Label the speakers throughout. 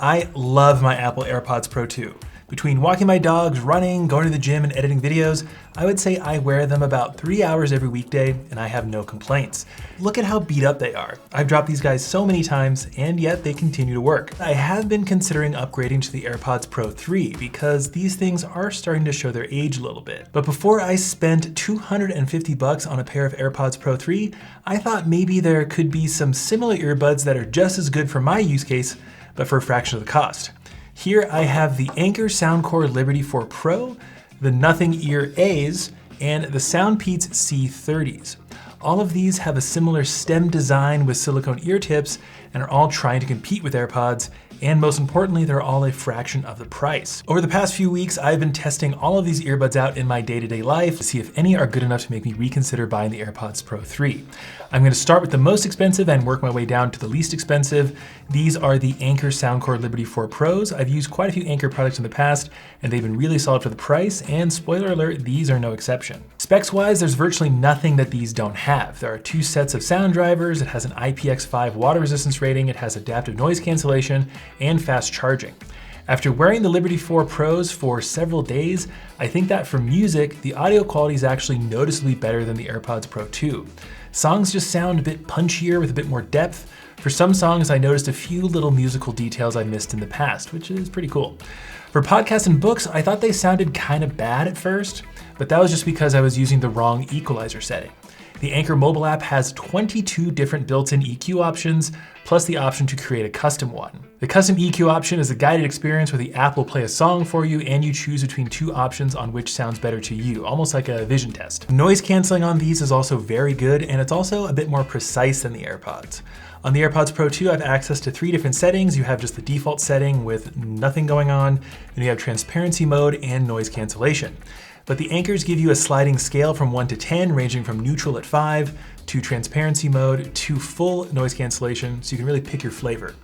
Speaker 1: I love my Apple AirPods Pro 2. Between walking my dogs, running, going to the gym, and editing videos, I would say I wear them about 3 hours every weekday, and I have no complaints. Look at how beat up they are. I've dropped these guys so many times, and yet they continue to work. I have been considering upgrading to the AirPods Pro 3 because these things are starting to show their age a little bit. But before I spent $250 on a pair of AirPods Pro 3, I thought maybe there could be some similar earbuds that are just as good for my use case, but for a fraction of the cost. Here I have the Anker Soundcore Liberty 4 Pro, the Nothing Ear A's, and the SoundPEATS C30s. All of these have a similar stem design with silicone ear tips and are all trying to compete with AirPods, and most importantly, they're all a fraction of the price. Over the past few weeks, I've been testing all of these earbuds out in my day-to-day life to see if any are good enough to make me reconsider buying the AirPods Pro 3. I'm gonna start with the most expensive and work my way down to the least expensive. These are the Anker Soundcore Liberty 4 Pros. I've used quite a few Anker products in the past, and they've been really solid for the price, and spoiler alert, these are no exception. Specs-wise, there's virtually nothing that these don't have. There are 2 sets of sound drivers, it has an IPX5 water resistance rating, it has adaptive noise cancellation, and fast charging. After wearing the Liberty 4 Pros for several days, I think that for music, the audio quality is actually noticeably better than the AirPods Pro 2. Songs just sound a bit punchier with a bit more depth. For some songs, I noticed a few little musical details I missed in the past, which is pretty cool. For podcasts and books, I thought they sounded kind of bad at first, but that was just because I was using the wrong equalizer setting. The Anker mobile app has 22 different built-in EQ options, plus the option to create a custom one. The custom EQ option is a guided experience where the app will play a song for you and you choose between 2 options on which sounds better to you, almost like a vision test. Noise canceling on these is also very good, and it's also a bit more precise than the AirPods. On the AirPods Pro 2, I have access to 3 different settings. You have just the default setting with nothing going on, then you have transparency mode and noise cancellation. But the Ankers give you a sliding scale from 1 to 10, ranging from neutral at 5 to transparency mode to full noise cancellation, so you can really pick your flavor.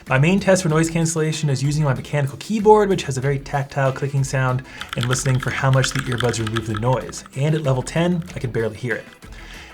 Speaker 1: My main test for noise cancellation is using my mechanical keyboard, which has a very tactile clicking sound, and listening for how much the earbuds remove the noise. And at level 10, I can barely hear it.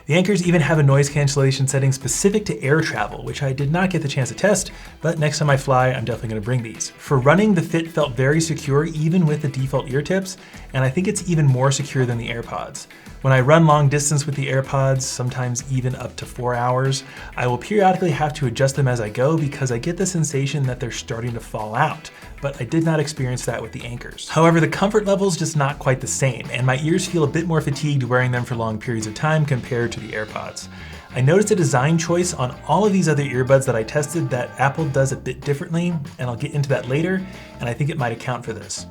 Speaker 1: The Ankers even have a noise cancellation setting specific to air travel, which I did not get the chance to test, but next time I fly, I'm definitely gonna bring these. For running, the fit felt very secure even with the default ear tips, and I think it's even more secure than the AirPods. When I run long distance with the AirPods, sometimes even up to 4 hours, I will periodically have to adjust them as I go because I get the sensation that they're starting to fall out, but I did not experience that with the Ankers. However, the comfort level is just not quite the same, and my ears feel a bit more fatigued wearing them for long periods of time compared to the AirPods. I noticed a design choice on all of these other earbuds that I tested that Apple does a bit differently, and I'll get into that later, and I think it might account for this.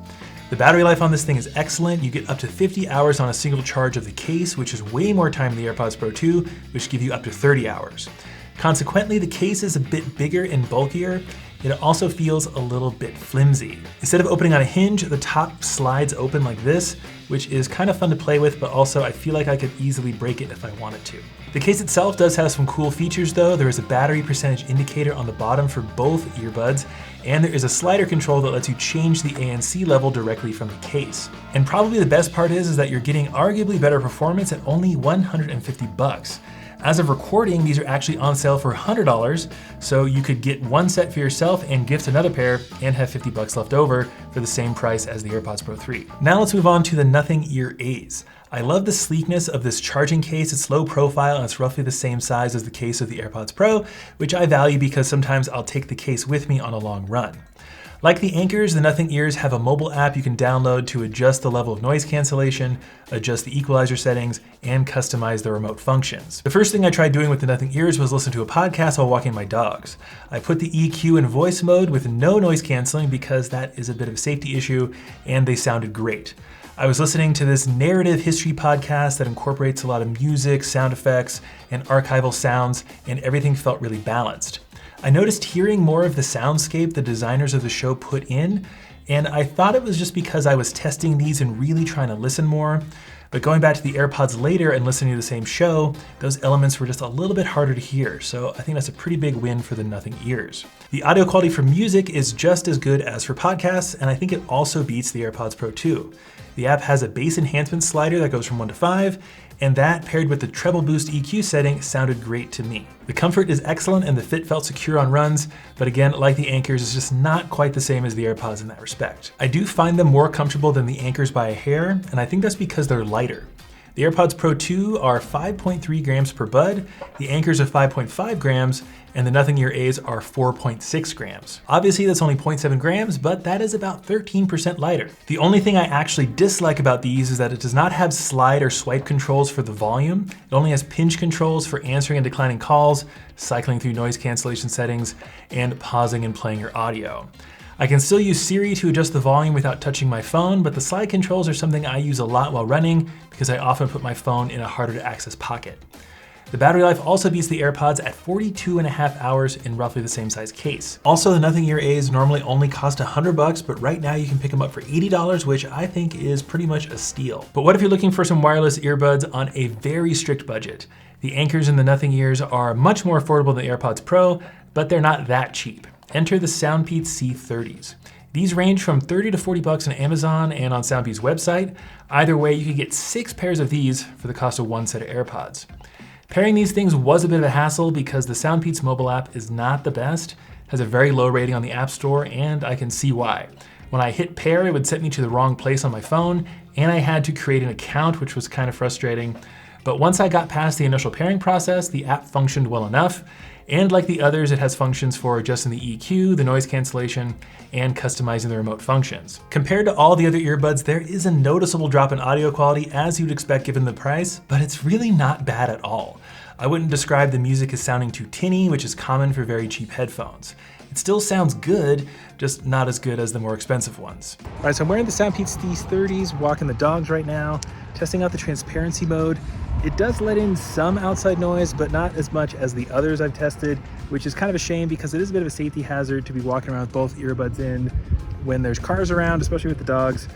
Speaker 1: The battery life on this thing is excellent. You get up to 50 hours on a single charge of the case, which is way more time than the AirPods Pro 2, which give you up to 30 hours. Consequently, the case is a bit bigger and bulkier. It also feels a little bit flimsy. Instead of opening on a hinge, the top slides open like this, which is kind of fun to play with, but also I feel like I could easily break it if I wanted to. The case itself does have some cool features though. There is a battery percentage indicator on the bottom for both earbuds, and there is a slider control that lets you change the ANC level directly from the case. And probably the best part is that you're getting arguably better performance at only $150. As of recording, these are actually on sale for $100, so you could get one set for yourself and gift another pair and have $50 left over for the same price as the AirPods Pro 3. Now let's move on to the Nothing Ear A's. I love the sleekness of this charging case. It's low profile and it's roughly the same size as the case of the AirPods Pro, which I value because sometimes I'll take the case with me on a long run. Like the Ankers, the Nothing Ears have a mobile app you can download to adjust the level of noise cancellation, adjust the equalizer settings, and customize the remote functions. The first thing I tried doing with the Nothing Ears was listen to a podcast while walking my dogs. I put the EQ in voice mode with no noise canceling because that is a bit of a safety issue, and they sounded great. I was listening to this narrative history podcast that incorporates a lot of music, sound effects, and archival sounds, and everything felt really balanced. I noticed hearing more of the soundscape the designers of the show put in, and I thought it was just because I was testing these and really trying to listen more. But going back to the AirPods later and listening to the same show, those elements were just a little bit harder to hear, so I think that's a pretty big win for the Nothing Ears. The audio quality for music is just as good as for podcasts, and I think it also beats the AirPods Pro 2. The app has a bass enhancement slider that goes from 1 to 5, And that, paired with the treble boost EQ setting, sounded great to me. The comfort is excellent and the fit felt secure on runs, but again, like the Ankers, it's just not quite the same as the AirPods in that respect. I do find them more comfortable than the Ankers by a hair, and I think that's because they're lighter. The AirPods Pro 2 are 5.3 grams per bud, the Ankers are 5.5 grams, and the Nothing Ear A's are 4.6 grams. Obviously that's only 0.7 grams, but that is about 13% lighter. The only thing I actually dislike about these is that it does not have slide or swipe controls for the volume. It only has pinch controls for answering and declining calls, cycling through noise cancellation settings, and pausing and playing your audio. I can still use Siri to adjust the volume without touching my phone, but the slide controls are something I use a lot while running because I often put my phone in a harder to access pocket. The battery life also beats the AirPods at 42.5 hours in roughly the same size case. Also, the Nothing Ear A's normally only cost $100, but right now you can pick them up for $80, which I think is pretty much a steal. But what if you're looking for some wireless earbuds on a very strict budget? The Ankers and the Nothing Ears are much more affordable than the AirPods Pro, but they're not that cheap. Enter the SoundPEATS C30s. These range from $30 to $40 on Amazon and on SoundPEATS' website. Either way, you could get 6 pairs of these for the cost of 1 set of AirPods. Pairing these things was a bit of a hassle because the SoundPEATS mobile app is not the best, has a very low rating on the App Store, and I can see why. When I hit pair, it would set me to the wrong place on my phone, and I had to create an account, which was kind of frustrating. But once I got past the initial pairing process, the app functioned well enough. And like the others, it has functions for adjusting the EQ, the noise cancellation, and customizing the remote functions. Compared to all the other earbuds, there is a noticeable drop in audio quality as you'd expect given the price, but it's really not bad at all. I wouldn't describe the music as sounding too tinny, which is common for very cheap headphones. It still sounds good, just not as good as the more expensive ones. All right, so I'm wearing the SoundPEATS C30s, walking the dogs right now, testing out the transparency mode. It does let in some outside noise, but not as much as the others I've tested, which is kind of a shame because it is a bit of a safety hazard to be walking around with both earbuds in when there's cars around, especially with the dogs.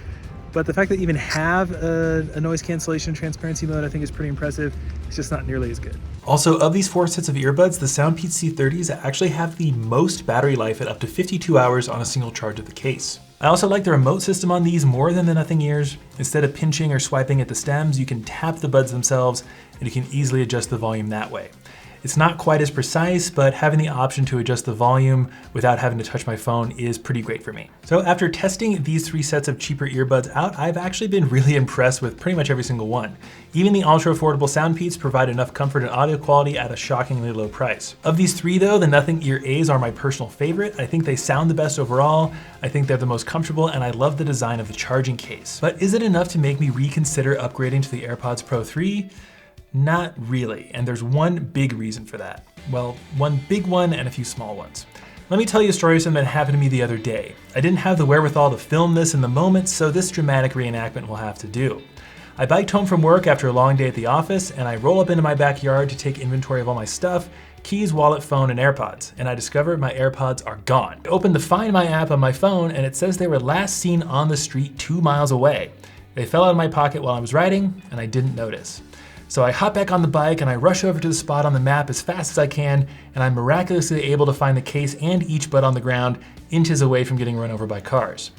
Speaker 1: But the fact that you even have a noise cancellation transparency mode I think is pretty impressive. It's just not nearly as good. Also, of these 4 sets of earbuds, the SoundPEATS C30s actually have the most battery life at up to 52 hours on a single charge of the case. I also like the remote system on these more than the Nothing Ears. Instead of pinching or swiping at the stems, you can tap the buds themselves and you can easily adjust the volume that way. It's not quite as precise, but having the option to adjust the volume without having to touch my phone is pretty great for me. So after testing these 3 sets of cheaper earbuds out, I've actually been really impressed with pretty much every single one. Even the ultra affordable SoundPEATS provide enough comfort and audio quality at a shockingly low price. Of these 3 though, the Nothing Ear A's are my personal favorite. I think they sound the best overall. I think they're the most comfortable and I love the design of the charging case. But is it enough to make me reconsider upgrading to the AirPods Pro 3? Not really, and there's one big reason for that. Well, one big one and a few small ones. Let me tell you a story of something that happened to me the other day. I didn't have the wherewithal to film this in the moment, so this dramatic reenactment will have to do. I biked home from work after a long day at the office, and I roll up into my backyard to take inventory of all my stuff, keys, wallet, phone, and AirPods, and I discover my AirPods are gone. I opened the Find My app on my phone, and it says they were last seen on the street 2 miles away. They fell out of my pocket while I was riding, and I didn't notice. So I hop back on the bike and I rush over to the spot on the map as fast as I can, and I'm miraculously able to find the case and each bud on the ground inches away from getting run over by cars.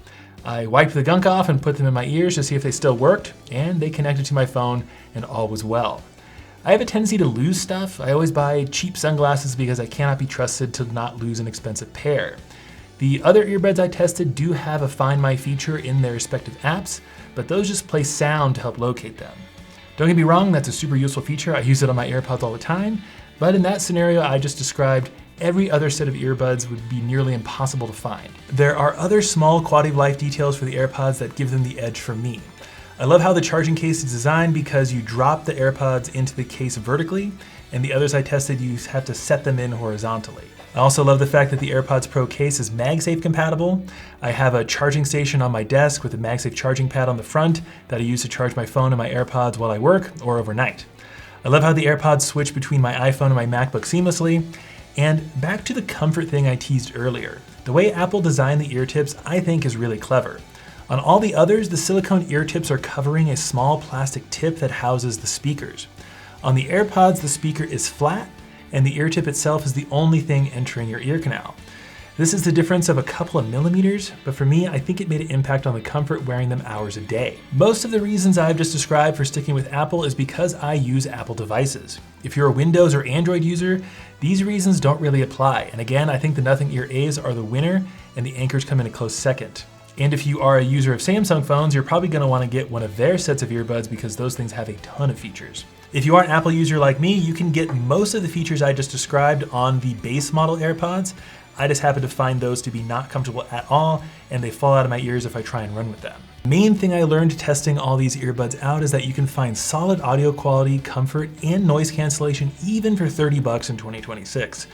Speaker 1: I wiped the gunk off and put them in my ears to see if they still worked, and they connected to my phone and all was well. I have a tendency to lose stuff. I always buy cheap sunglasses because I cannot be trusted to not lose an expensive pair. The other earbuds I tested do have a Find My feature in their respective apps, but those just play sound to help locate them. Don't get me wrong, that's a super useful feature. I use it on my AirPods all the time, but in that scenario I just described, every other set of earbuds would be nearly impossible to find. There are other small quality of life details for the AirPods that give them the edge for me. I love how the charging case is designed because you drop the AirPods into the case vertically, and the others I tested you have to set them in horizontally. I also love the fact that the AirPods Pro case is MagSafe compatible. I have a charging station on my desk with a MagSafe charging pad on the front that I use to charge my phone and my AirPods while I work or overnight. I love how the AirPods switch between my iPhone and my MacBook seamlessly. And back to the comfort thing I teased earlier. The way Apple designed the ear tips I think is really clever. On all the others, the silicone ear tips are covering a small plastic tip that houses the speakers. On the AirPods, the speaker is flat, and the ear tip itself is the only thing entering your ear canal. This is the difference of a couple of millimeters, but for me, I think it made an impact on the comfort wearing them hours a day. Most of the reasons I've just described for sticking with Apple is because I use Apple devices. If you're a Windows or Android user, these reasons don't really apply. And again, I think the Nothing Ear A's are the winner and the Ankers come in a close second. And if you are a user of Samsung phones, you're probably gonna wanna get one of their sets of earbuds because those things have a ton of features. If you are an Apple user like me, you can get most of the features I just described on the base model AirPods. I just happen to find those to be not comfortable at all, and they fall out of my ears if I try and run with them. Main thing I learned testing all these earbuds out is that you can find solid audio quality, comfort, and noise cancellation even for $30 in 2026.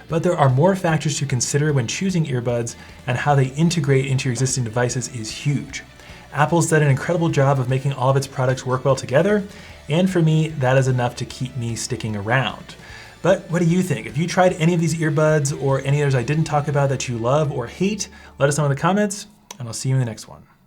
Speaker 1: But there are more factors to consider when choosing earbuds, and how they integrate into your existing devices is huge. Apple's done an incredible job of making all of its products work well together, and for me, that is enough to keep me sticking around. But what do you think? If you tried any of these earbuds or any others I didn't talk about that you love or hate, let us know in the comments, and I'll see you in the next one.